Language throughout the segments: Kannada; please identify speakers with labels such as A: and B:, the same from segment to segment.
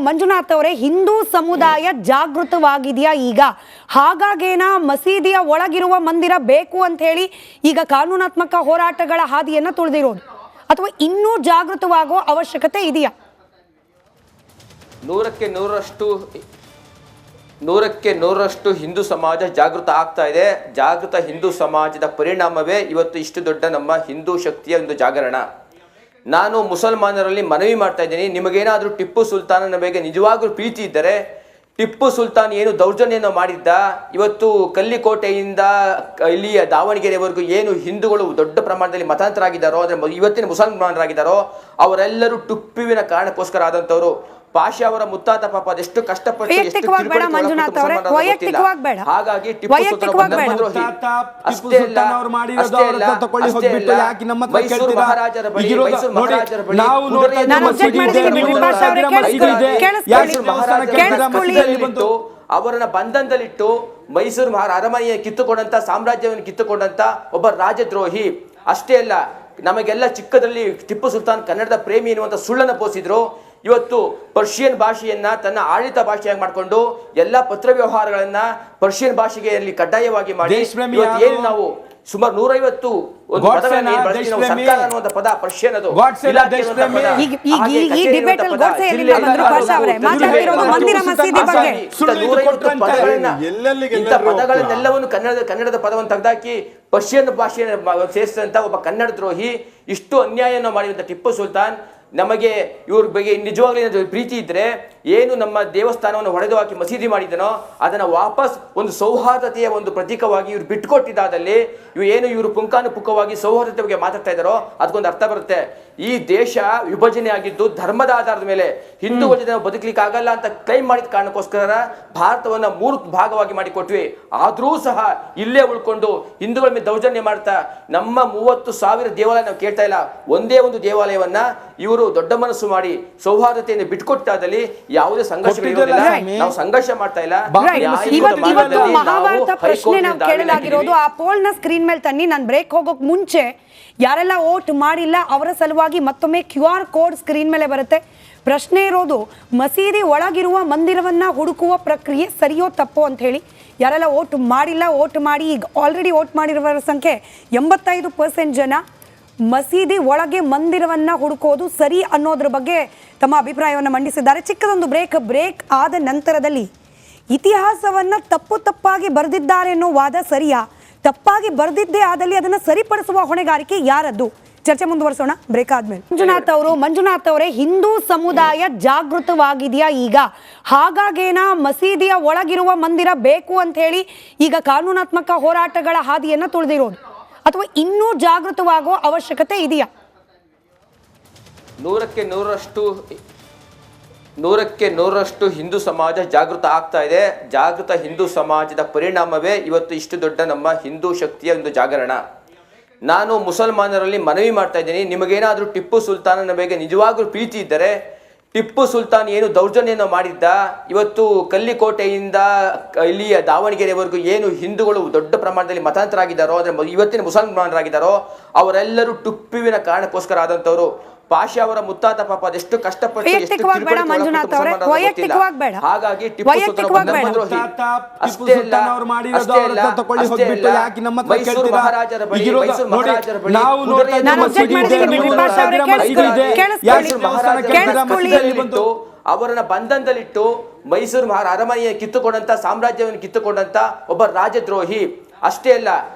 A: ಮಂಜುನಾಥ್ ಅವರೇ, ಹಿಂದೂ ಸಮುದಾಯ ಜಾಗೃತವಾಗಿದೆಯಾ ಈಗ? ಹಾಗಾಗೇನಾ ಮಸೀದಿಯ ಒಳಗಿರುವ ಮಂದಿರ ಬೇಕು ಅಂತ ಹೇಳಿ ಈಗ ಕಾನೂನಾತ್ಮಕ ಹೋರಾಟಗಳ ಹಾದಿಯನ್ನ ತುಳಿದಿರೋದು, ಅಥವಾ ಇನ್ನೂ ಜಾಗೃತವಾಗೋ ಅವಶ್ಯಕತೆ ಇದೆಯಾ?
B: ನೂರಕ್ಕೆ ನೂರರಷ್ಟು ಹಿಂದೂ ಸಮಾಜ ಜಾಗೃತ ಆಗ್ತಾ ಇದೆ. ಜಾಗೃತ ಹಿಂದೂ ಸಮಾಜದ ಪರಿಣಾಮವೇ ಇವತ್ತು ಇಷ್ಟು ದೊಡ್ಡ ನಮ್ಮ ಹಿಂದೂ ಶಕ್ತಿಯ ಒಂದು ಜಾಗರಣ. ನಾನು ಮುಸಲ್ಮಾನರಲ್ಲಿ ಮನವಿ ಮಾಡ್ತಾ ಇದ್ದೀನಿ, ನಿಮಗೇನಾದರೂ ಟಿಪ್ಪು ಸುಲ್ತಾನನ ಬಗ್ಗೆ ನಿಜವಾಗ್ಲೂ ಪ್ರೀತಿ ಇದ್ದರೆ, ಟಿಪ್ಪು ಸುಲ್ತಾನ್ ಏನು ದೌರ್ಜನ್ಯನ ಮಾಡಿದ್ದ, ಇವತ್ತು ಕಲ್ಲಿಕೋಟೆಯಿಂದ ಇಲ್ಲಿಯ ದಾವಣಗೆರೆವರೆಗೂ ಏನು ಹಿಂದೂಗಳು ದೊಡ್ಡ ಪ್ರಮಾಣದಲ್ಲಿ ಮತಾಂತರ ಆಗಿದ್ದಾರೋ, ಅಂದರೆ ಇವತ್ತಿನ ಮುಸಲ್ಮಾನರಾಗಿದ್ದಾರೋ, ಅವರೆಲ್ಲರೂ ಟಿಪ್ಪುವಿನ ಕಾರಣಕ್ಕೋಸ್ಕರ ಆದಂಥವ್ರು. ಪಾಷಾ ಅವರ ಮುತ್ತಾತ ಪಾಪ ಅದೆಷ್ಟು ಕಷ್ಟಪಟ್ಟು ಹಾಗಾಗಿ ಟಿಪ್ಪು ಮಹಾರಾಜರ ಬಳಿ ಅವರನ್ನ ಬಂಧನದಲ್ಲಿಟ್ಟು ಮೈಸೂರು ಅರಮನೆಯ ಕಿತ್ತುಕೊಂಡಂತ ಸಾಮ್ರಾಜ್ಯವನ್ನು ಕಿತ್ತುಕೊಂಡಂತ ಒಬ್ಬ ರಾಜದ್ರೋಹಿ. ಅಷ್ಟೇ ಅಲ್ಲ, ನಮಗೆಲ್ಲ ಚಿಕ್ಕದಲ್ಲಿ ಟಿಪ್ಪು ಸುಲ್ತಾನ್ ಕನ್ನಡದ ಪ್ರೇಮಿ ಎನ್ನುವಂತ ಸುಳ್ಳನ್ನು ಪೋಸಿದ್ರು. ಇವತ್ತು ಪರ್ಷಿಯನ್ ಭಾಷೆಯನ್ನ ತನ್ನ ಆಡಳಿತ ಭಾಷೆಯಾಗಿ ಮಾಡಿಕೊಂಡು ಎಲ್ಲ ಪತ್ರ ವ್ಯವಹಾರಗಳನ್ನ ಪರ್ಷಿಯನ್ ಭಾಷೆಗೆ ಕಡ್ಡಾಯವಾಗಿ ಮಾಡಿ ಏನು ನಾವು ಸುಮಾರು 150 ಸರ್ಕಾರ ಅನ್ನುವಂತ ಪದ ಪರ್ಷಿಯನ್ ಅದು ಇಂಥ ಪದಗಳನ್ನೆಲ್ಲವನ್ನು ಕನ್ನಡದ ಪದವನ್ನು ತೆಗೆದಾಕಿ ಪರ್ಷಿಯನ್ ಭಾಷೆಯನ್ನು ಸೇರಿಸಿದಂತ ಒಬ್ಬ ಕನ್ನಡ ದ್ರೋಹಿ. ಇಷ್ಟು ಅನ್ಯಾಯವನ್ನು ಮಾಡಿದಂತ ಟಿಪ್ಪು ಸುಲ್ತಾನ್ ನಮಗೆ ಇವ್ರ ಬಗ್ಗೆ ನಿಜವಾಗ್ಲೂ ಪ್ರೀತಿ ಇದ್ರೆ, ಏನು ನಮ್ಮ ದೇವಸ್ಥಾನವನ್ನು ಹೊಡೆದು ಹಾಕಿ ಮಸೀದಿ ಮಾಡಿದನೋ ಅದನ್ನು ವಾಪಸ್ ಒಂದು ಸೌಹಾರ್ದತೆಯ ಒಂದು ಪ್ರತೀಕವಾಗಿ ಇವ್ರು ಬಿಟ್ಟುಕೊಟ್ಟಿದ್ದಾದಲ್ಲಿ, ಇವರು ಪುಂಖಾನುಪುಂಖವಾಗಿ ಸೌಹಾರ್ದತೆ ಬಗ್ಗೆ ಮಾತಾಡ್ತಾ ಇದ್ದಾರೋ ಅದಕ್ಕೊಂದು ಅರ್ಥ ಬರುತ್ತೆ. ಈ ದೇಶ ವಿಭಜನೆ ಆಗಿದ್ದು ಧರ್ಮದ ಆಧಾರದ ಮೇಲೆ, ಹಿಂದೂಗಳ ಜೊತೆ ನಾವು ಬದುಕಲಿಕ್ಕೆ ಆಗಲ್ಲ ಅಂತ ಕ್ಲೈಮ್ ಮಾಡಿದ ಕಾರಣಕ್ಕೋಸ್ಕರ ಭಾರತವನ್ನ 3 ಭಾಗವಾಗಿ ಮಾಡಿಕೊಟ್ವಿ. ಆದ್ರೂ ಸಹ ಇಲ್ಲೇ ಉಳ್ಕೊಂಡು ಹಿಂದೂಗಳ ಮೇಲೆ ದೌರ್ಜನ್ಯ ಮಾಡ್ತಾ ನಮ್ಮ 30,000 ದೇವಾಲಯ ನಾವು ಕೇಳ್ತಾ ಇಲ್ಲ. ಒಂದೇ ಒಂದು ದೇವಾಲಯವನ್ನ ಇವರು ದೊಡ್ಡ ಮನಸ್ಸು ಮಾಡಿ ಸೌಹಾರ್ದತೆಯನ್ನು ಬಿಟ್ಕೊಟ್ಟಾದಲ್ಲಿ ಯಾವುದೇ ಸಂಘರ್ಷ ನಾವು ಸಂಘರ್ಷ ಮಾಡ್ತಾ ಇಲ್ಲ.
A: ಮಹಾಭಾರತ ಪ್ರಶ್ನೆ ನಾವು ಕೇಳಲಾಗಿರೋದು ಆ ಪೋಲ್ ನ ಸ್ಕ್ರೀನ್ ಮೇಲೆ ತನ್ನಿ. ನಾನು ಬ್ರೇಕ್ ಹೋಗೋಕ್ ಮುಂಚೆ ಯಾರೆಲ್ಲ ವೋಟ್ ಮಾಡಿಲ್ಲ ಅವರ ಸಲುವಾಗಿ ಮತ್ತೊಮ್ಮೆ QR ಕೋಡ್ ಸ್ಕ್ರೀನ್ ಮೇಲೆ ಬರುತ್ತೆ. ಪ್ರಶ್ನೆ ಇರೋದು, ಮಸೀದಿ ಒಳಗಿರುವ ಮಂದಿರವನ್ನ ಹುಡುಕುವ ಪ್ರಕ್ರಿಯೆ ಸರಿಯೋ ತಪ್ಪೋ ಅಂತ ಹೇಳಿ. ಯಾರೆಲ್ಲ ವೋಟ್ ಮಾಡಿಲ್ಲ ವೋಟ್ ಮಾಡಿ. ಈಗ ಆಲ್ರೆಡಿ ವೋಟ್ ಮಾಡಿರುವವರ ಸಂಖ್ಯೆ 85% ಜನ ಮಸೀದಿ ಒಳಗೆ ಮಂದಿರವನ್ನ ಹುಡುಕೋದು ಸರಿ ಅನ್ನೋದ್ರ ಬಗ್ಗೆ ತಮ್ಮ ಅಭಿಪ್ರಾಯವನ್ನು ಮಂಡಿಸಿದ್ದಾರೆ. ಚಿಕ್ಕದೊಂದು ಬ್ರೇಕ್ ಆದ ನಂತರದಲ್ಲಿ ಇತಿಹಾಸವನ್ನ ತಪ್ಪಾಗಿ ಬರೆದಿದ್ದಾರೆ ಅನ್ನೋ ವಾದ ಸರಿಯಾ? ತಪ್ಪಾಗಿ ಬರೆದಿದ್ದೇ ಆದಲ್ಲಿ ಅದನ್ನು ಸರಿಪಡಿಸುವ ಹೊಣೆಗಾರಿಕೆ ಯಾರದ್ದು? ಚರ್ಚೆ ಮುಂದುವರಿಸೋಣ ಬ್ರೇಕ್ ಆದ್ಮೇಲೆ. ಮಂಜುನಾಥ್ ಅವರೇ, ಹಿಂದೂ ಸಮುದಾಯ ಜಾಗೃತವಾಗಿದೆಯಾ ಈಗ? ಹಾಗಾಗೇನಾ ಮಸೀದಿಯ ಒಳಗಿರುವ ಮಂದಿರ ಬೇಕು ಅಂತ ಹೇಳಿ ಈಗ ಕಾನೂನಾತ್ಮಕ ಹೋರಾಟಗಳ ಹಾದಿಯನ್ನ ತುಳಿದಿರೋದು, ಅಥವಾ ಇನ್ನೂ ಜಾಗೃತವಾಗೋ ಅವಶ್ಯಕತೆ ಇದೆಯಾ?
B: ನೂರಕ್ಕೆ ನೂರರಷ್ಟು ಹಿಂದೂ ಸಮಾಜ ಜಾಗೃತ ಆಗ್ತಾ ಇದೆ. ಜಾಗೃತ ಹಿಂದೂ ಸಮಾಜದ ಪರಿಣಾಮವೇ ಇವತ್ತು ಇಷ್ಟು ದೊಡ್ಡ ನಮ್ಮ ಹಿಂದೂ ಶಕ್ತಿಯ ಒಂದು ಜಾಗರಣ. ನಾನು ಮುಸಲ್ಮಾನರಲ್ಲಿ ಮನವಿ ಮಾಡ್ತಾ ಇದ್ದೀನಿ, ನಿಮಗೇನಾದರೂ ಟಿಪ್ಪು ಸುಲ್ತಾನನ ಬಗ್ಗೆ ನಿಜವಾಗ್ಲೂ ಪ್ರೀತಿ ಇದ್ದರೆ, ಟಿಪ್ಪು ಸುಲ್ತಾನ್ ಏನು ದೌರ್ಜನ್ಯನ ಮಾಡಿದ್ದ, ಇವತ್ತು ಕಲ್ಲಿಕೋಟೆಯಿಂದ ಇಲ್ಲಿಯ ದಾವಣಗೆರೆವರೆಗೂ ಏನು ಹಿಂದೂಗಳು ದೊಡ್ಡ ಪ್ರಮಾಣದಲ್ಲಿ ಮತಾಂತರ ಆಗಿದ್ದಾರೋ, ಅಂದರೆ ಇವತ್ತಿನ ಮುಸಲ್ಮಾನರಾಗಿದ್ದಾರೋ, ಅವರೆಲ್ಲರೂ ಟಿಪ್ಪುವಿನ ಕಾರಣಕ್ಕೋಸ್ಕರ ಆದಂಥವ್ರು. ಪಾಷಾ ಅವರ ಮುತ್ತಾತ ಪಾಪ ಅದೆಷ್ಟು ಕಷ್ಟಪಟ್ಟು
A: ಹಾಗಾಗಿ ಟಿಪ್ಪು
B: ಮಹಾರಾಜರ ಬಳಿ ಅವರನ್ನ ಬಂಧನದಲ್ಲಿಟ್ಟು ಮೈಸೂರು ಅರಮನೆಯ ಕಿತ್ತುಕೊಂಡಂತ ಸಾಮ್ರಾಜ್ಯವನ್ನು ಕಿತ್ತುಕೊಂಡಂತ ಒಬ್ಬ ರಾಜದ್ರೋಹಿ. ಅಷ್ಟೇ ಅಲ್ಲ,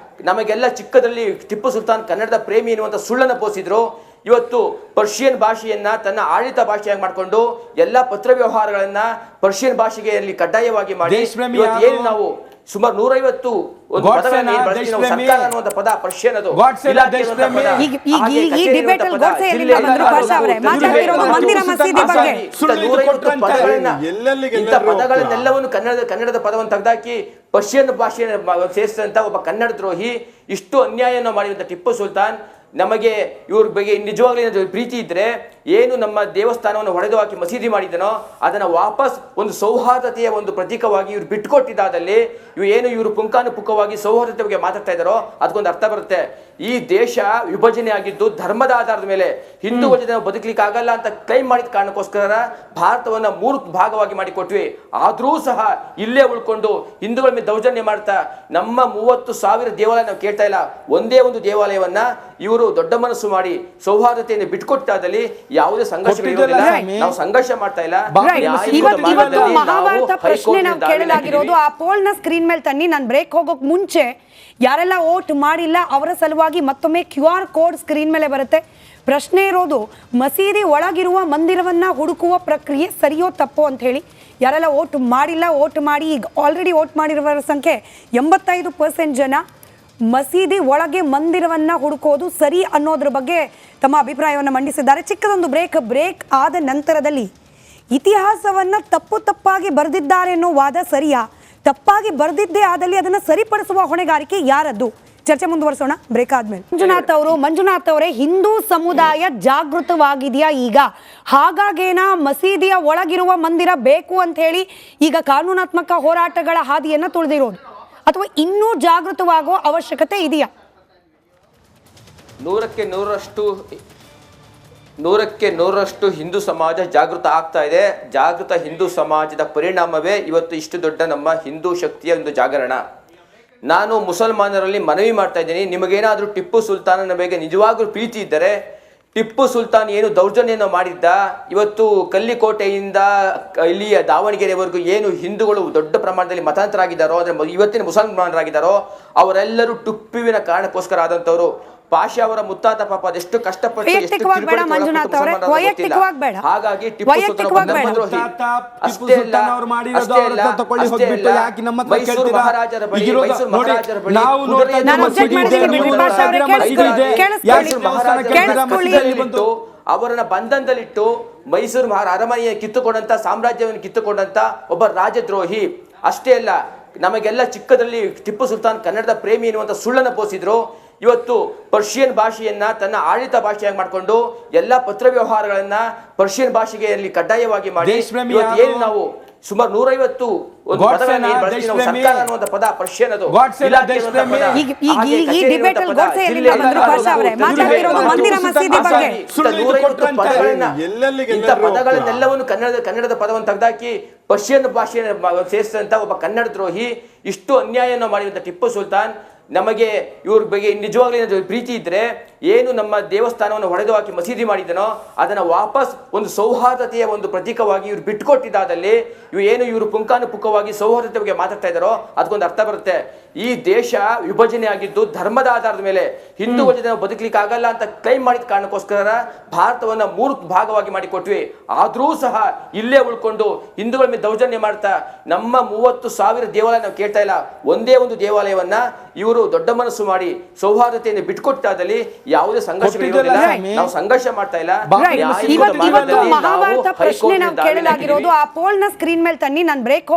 B: ನಮಗೆಲ್ಲ ಚಿಕ್ಕದಲ್ಲಿ ಟಿಪ್ಪು ಸುಲ್ತಾನ್ ಕನ್ನಡದ ಪ್ರೇಮಿ ಎನ್ನುವಂತ ಸುಳ್ಳನ್ನು ಪೋಸಿದ್ರು. ಇವತ್ತು ಪರ್ಷಿಯನ್ ಭಾಷೆಯನ್ನ ತನ್ನ ಆಡಳಿತ ಭಾಷೆಯಾಗಿ ಮಾಡಿಕೊಂಡು ಎಲ್ಲ ಪತ್ರ ವ್ಯವಹಾರಗಳನ್ನ ಪರ್ಷಿಯನ್ ಭಾಷೆಗೆ ಕಡ್ಡಾಯವಾಗಿ ಮಾಡಿ ಏನು ನಾವು ಸುಮಾರು 150 ಸರ್ಕಾರ ಅನ್ನುವಂತ ಪದ ಪರ್ಷಿಯನ್ ಅದು ಇಂಥ ಪದಗಳನ್ನೆಲ್ಲವನ್ನು ಕನ್ನಡದ ಪದವನ್ನು ತೆಗೆದಾಕಿ ಪರ್ಷಿಯನ್ ಭಾಷೆಯನ್ನು ಸೇರಿಸಿದಂತ ಒಬ್ಬ ಕನ್ನಡ ದ್ರೋಹಿ. ಇಷ್ಟು ಅನ್ಯಾಯವನ್ನು ಮಾಡಿದಂತ ಟಿಪ್ಪು ಸುಲ್ತಾನ್ ನಮಗೆ ಇವ್ರ ಬಗ್ಗೆ ನಿಜವಾಗ್ಲೂ ಪ್ರೀತಿ ಇದ್ರೆ, ಏನು ನಮ್ಮ ದೇವಸ್ಥಾನವನ್ನು ಹೊಡೆದು ಹಾಕಿ ಮಸೀದಿ ಮಾಡಿದನೋ ಅದನ್ನ ವಾಪಸ್ ಒಂದು ಸೌಹಾರ್ದತೆಯ ಒಂದು ಪ್ರತೀಕವಾಗಿ ಇವ್ರು ಬಿಟ್ಟುಕೊಟ್ಟಿದ್ದಾದಲ್ಲಿ ಇವರು ಪುಂಖಾನುಪುಂಖವಾಗಿ ಸೌಹಾರ್ದತೆ ಬಗ್ಗೆ ಮಾತಾಡ್ತಾ ಇದ್ದಾರೋ ಅದಕ್ಕೊಂದು ಅರ್ಥ ಬರುತ್ತೆ. ಈ ದೇಶ ವಿಭಜನೆ ಆಗಿದ್ದು ಧರ್ಮದ ಆಧಾರದ ಮೇಲೆ ಹಿಂದೂ ಜೊತೆ ನಾವು ಬದುಕಲಿಕ್ಕೆ ಆಗಲ್ಲ ಅಂತ ಕ್ಲೈಮ್ ಮಾಡಿದ ಕಾರಣಕ್ಕೋಸ್ಕರ ಭಾರತವನ್ನ 3 ಭಾಗವಾಗಿ ಮಾಡಿ ಕೊಟ್ವಿ. ಆದ್ರೂ ಸಹ ಇಲ್ಲೇ ಉಳ್ಕೊಂಡು ಹಿಂದೂಗಳ ಮೇಲೆ ದೌರ್ಜನ್ಯ ಮಾಡ್ತಾ ನಮ್ಮ 30,000 ದೇವಾಲಯ ನಾವು ಕೇಳ್ತಾ ಇಲ್ಲ. ಒಂದೇ ಒಂದು ದೇವಾಲಯವನ್ನ ಇವರು ದೊಡ್ಡ ಮನಸ್ಸು ಮಾಡಿ ಸೌಹಾರ್ದತೆಯನ್ನು ಬಿಟ್ಕೊಟ್ಟಾದಲ್ಲಿ ಯಾವುದೇ ಸಂಘರ್ಷಗಳಿರೋದಿಲ್ಲ. ನಾವು ಸಂಘರ್ಷ ಮಾಡ್ತಾ ಇಲ್ಲ.
A: ಇವತ್ತು ಮಹಾಭಾರತ ಪ್ರಶ್ನೆ ನಾವು ಕೇಳಲಾಗಿರೋದು ಆ ಪೋಲ್ ನ ಸ್ಕ್ರೀನ್ ಮೇಲೆ ತನ್ನಿ. ನಾನು ಬ್ರೇಕ್ ಹೋಗೋಕ್ ಮುಂಚೆ ಯಾರೆಲ್ಲ ವೋಟ್ ಮಾಡಿಲ್ಲ ಅವರ ಸಲುವಾಗಿ ಮತ್ತೊಮ್ಮೆ QR ಕೋಡ್ ಸ್ಕ್ರೀನ್ ಮೇಲೆ ಬರುತ್ತೆ. ಪ್ರಶ್ನೆ ಇರೋದು ಮಸೀದಿ ಒಳಗಿರುವ ಮಂದಿರವನ್ನ ಹುಡುಕುವ ಪ್ರಕ್ರಿಯೆ ಸರಿಯೋ ತಪ್ಪೋ ಅಂತ ಹೇಳಿ. ಯಾರೆಲ್ಲ ವೋಟ್ ಮಾಡಿಲ್ಲ ವೋಟ್ ಮಾಡಿ, ಈಗ ಆಲ್ರೆಡಿ ವೋಟ್ ಮಾಡಿರುವವರ ಸಂಖ್ಯೆ 85% ಜನ ಮಸೀದಿ ಒಳಗೆ ಮಂದಿರವನ್ನ ಹುಡುಕೋದು ಸರಿ ಅನ್ನೋದ್ರ ಬಗ್ಗೆ ತಮ್ಮ ಅಭಿಪ್ರಾಯವನ್ನು ಮಂಡಿಸಿದ್ದಾರೆ. ಚಿಕ್ಕದೊಂದು ಬ್ರೇಕ್ ಆದ ನಂತರದಲ್ಲಿ ಇತಿಹಾಸವನ್ನ ತಪ್ಪಾಗಿ ಬರೆದಿದ್ದಾರೆ ಅನ್ನೋ ವಾದ ಸರಿಯಾ, ತಪ್ಪಾಗಿ ಬರೆದಿದ್ದೇ ಆದಲ್ಲಿ ಅದನ್ನ ಸರಿಪಡಿಸುವ ಹೊಣೆಗಾರಿಕೆ ಯಾರದ್ದು? ಚರ್ಚೆ ಮುಂದುವರಿಸೋಣ ಬ್ರೇಕ್ ಆದ್ಮೇಲೆ. ಮಂಜುನಾಥ್ ಅವರೇ, ಹಿಂದೂ ಸಮುದಾಯ ಜಾಗೃತವಾಗಿದೆಯಾ ಈಗ? ಹಾಗಾಗೇನಾ ಮಸೀದಿಯ ಒಳಗಿರುವ ಮಂದಿರ ಬೇಕು ಅಂತ ಹೇಳಿ ಈಗ ಕಾನೂನಾತ್ಮಕ ಹೋರಾಟಗಳ ಹಾದಿಯನ್ನ ತುಳಿದಿರೋದು, ಅಥವಾ ಇನ್ನೂ ಜಾಗೃತವಾಗೋ ಅವಶ್ಯಕತೆ ಇದೆಯಾ?
B: 100% ಹಿಂದೂ ಸಮಾಜ ಜಾಗೃತ ಆಗ್ತಾ ಇದೆ. ಜಾಗೃತ ಹಿಂದೂ ಸಮಾಜದ ಪರಿಣಾಮವೇ ಇವತ್ತು ಇಷ್ಟು ದೊಡ್ಡ ನಮ್ಮ ಹಿಂದೂ ಶಕ್ತಿಯ ಒಂದು ಜಾಗರಣ. ನಾನು ಮುಸಲ್ಮಾನರಲ್ಲಿ ಮನವಿ ಮಾಡ್ತಾ ಇದ್ದೀನಿ, ನಿಮಗೇನಾದರೂ ಟಿಪ್ಪು ಸುಲ್ತಾನನ ಬಗ್ಗೆ ನಿಜವಾಗ್ಲೂ ಪ್ರೀತಿ ಇದ್ದರೆ, ಟಿಪ್ಪು ಸುಲ್ತಾನ್ ಏನು ದೌರ್ಜನ್ಯನ ಮಾಡಿದ್ದ, ಇವತ್ತು ಕಲ್ಲಿಕೋಟೆಯಿಂದ ಇಲ್ಲಿಯ ದಾವಣಗೆರೆವರೆಗೂ ಏನು ಹಿಂದೂಗಳು ದೊಡ್ಡ ಪ್ರಮಾಣದಲ್ಲಿ ಮತಾಂತರ ಆಗಿದ್ದಾರೋ, ಅಂದರೆ ಇವತ್ತಿನ ಮುಸಲ್ಮಾನರಾಗಿದ್ದಾರೋ ಅವರೆಲ್ಲರೂ ಟಿಪ್ಪುವಿನ ಕಾರಣಕ್ಕೋಸ್ಕರ ಆದಂಥವ್ರು. ಪಾಷಾ ಅವರ ಮುತ್ತಾತ ಪಾಪ ಅದೆಷ್ಟು ಕಷ್ಟಪಟ್ಟು ಹಾಗಾಗಿ ಟಿಪ್ಪು ಮೈಸೂರು ಮಹಾರಾಜರ ಬಳಿ ಅವರನ್ನ ಬಂಧನದಲ್ಲಿಟ್ಟು ಮೈಸೂರು ಅರಮನೆಯ ಕಿತ್ತುಕೊಂಡಂತ ಸಾಮ್ರಾಜ್ಯವನ್ನು ಕಿತ್ತುಕೊಂಡಂತ ಒಬ್ಬ ರಾಜದ್ರೋಹಿ. ಅಷ್ಟೇ ಅಲ್ಲ, ನಮಗೆಲ್ಲ ಚಿಕ್ಕದಲ್ಲಿ ಟಿಪ್ಪು ಸುಲ್ತಾನ್ ಕನ್ನಡದ ಪ್ರೇಮಿ ಎನ್ನುವಂತ ಸುಳ್ಳನ್ನು ಬೋಸಿದ್ರು. ಇವತ್ತು ಪರ್ಷಿಯನ್ ಭಾಷೆಯನ್ನ ತನ್ನ ಆಡಳಿತ ಭಾಷೆಯಾಗಿ ಮಾಡಿಕೊಂಡು ಎಲ್ಲ ಪತ್ರ ವ್ಯವಹಾರಗಳನ್ನ ಪರ್ಷಿಯನ್ ಭಾಷೆಗೆ ಕಡ್ಡಾಯವಾಗಿ ಮಾಡಿ ಏನು ನಾವು ಸುಮಾರು 150 ಸರ್ಕಾರ ಅನ್ನುವಂತ ಪದ ಪರ್ಷಿಯನ್ ಅದು ಇಂಥ ಪದಗಳನ್ನೆಲ್ಲವನ್ನು ಕನ್ನಡದ ಪದವನ್ನು ತೆಗೆದಾಕಿ ಪರ್ಷಿಯನ್ ಭಾಷೆಯನ್ನು ಸೇರಿಸಿದಂತ ಒಬ್ಬ ಕನ್ನಡ ದ್ರೋಹಿ. ಇಷ್ಟು ಅನ್ಯಾಯವನ್ನು ಮಾಡಿದಂತ ಟಿಪ್ಪು ಸುಲ್ತಾನ್ ನಮಗೆ ಇವ್ರ ಬಗ್ಗೆ ನಿಜವಾಗ್ಲೂ ಏನಾದರೂ ಪ್ರೀತಿ ಇದ್ರೆ ಏನು ನಮ್ಮ ದೇವಸ್ಥಾನವನ್ನು ಹೊಡೆದು ಹಾಕಿ ಮಸೀದಿ ಮಾಡಿದನೋ ಅದನ್ನ ವಾಪಸ್ ಒಂದು ಸೌಹಾರ್ದತೆಯ ಒಂದು ಪ್ರತೀಕವಾಗಿ ಇವ್ರು ಬಿಟ್ಟುಕೊಟ್ಟಿದ್ದಾದಲ್ಲಿ ಇವರು ಪುಂಖಾನುಪುಂಖವಾಗಿ ಸೌಹಾರ್ದತೆ ಬಗ್ಗೆ ಮಾತಾಡ್ತಾ ಇದ್ದಾರೋ ಅದಕ್ಕೊಂದು ಅರ್ಥ ಬರುತ್ತೆ. ಈ ದೇಶ ವಿಭಜನೆ ಆಗಿದ್ದು ಧರ್ಮದ ಆಧಾರದ ಮೇಲೆ ಹಿಂದೂ ಜೊತೆ ನಾವು ಬದುಕಲಿಕ್ಕೆ ಆಗಲ್ಲ ಅಂತ ಕ್ಲೈಮ್ ಮಾಡಿದ ಕಾರಣಕ್ಕೋಸ್ಕರ ಭಾರತವನ್ನ 3 ಭಾಗವಾಗಿ ಮಾಡಿ ಕೊಟ್ವಿ. ಆದ್ರೂ ಸಹ ಇಲ್ಲೇ ಉಳ್ಕೊಂಡು ಹಿಂದೂಗಳ ಮೇಲೆ ದೌರ್ಜನ್ಯ ಮಾಡ್ತಾ ನಮ್ಮ 30,000 ದೇವಾಲಯ ನಾವು ಕೇಳ್ತಾ ಇಲ್ಲ. ಒಂದೇ ಒಂದು ದೇವಾಲಯವನ್ನ ಇವರು ದೊಡ್ಡ ಮನಸ್ಸು ಮಾಡಿ ಸೌಹಾರ್ದತೆಯನ್ನು ಬಿಟ್ಕೊಟ್ಟಾದಲ್ಲಿ ಯಾವುದೇ ಸಂಘರ್ಷಗಳಿರೋದಿಲ್ಲ. ನಾವು ಸಂಘರ್ಷ ಮಾಡ್ತಾ ಇಲ್ಲ.
A: ಇವತ್ತು ಮಹಾಭಾರತ ಪ್ರಶ್ನೆ ನಾವು ಕೇಳಲಾಗಿರೋದು ಆ ಪೋಲ್ ನ ಸ್ಕ್ರೀನ್ ಮೇಲೆ ತನ್ನಿ. ನಾನು ಬ್ರೇಕ್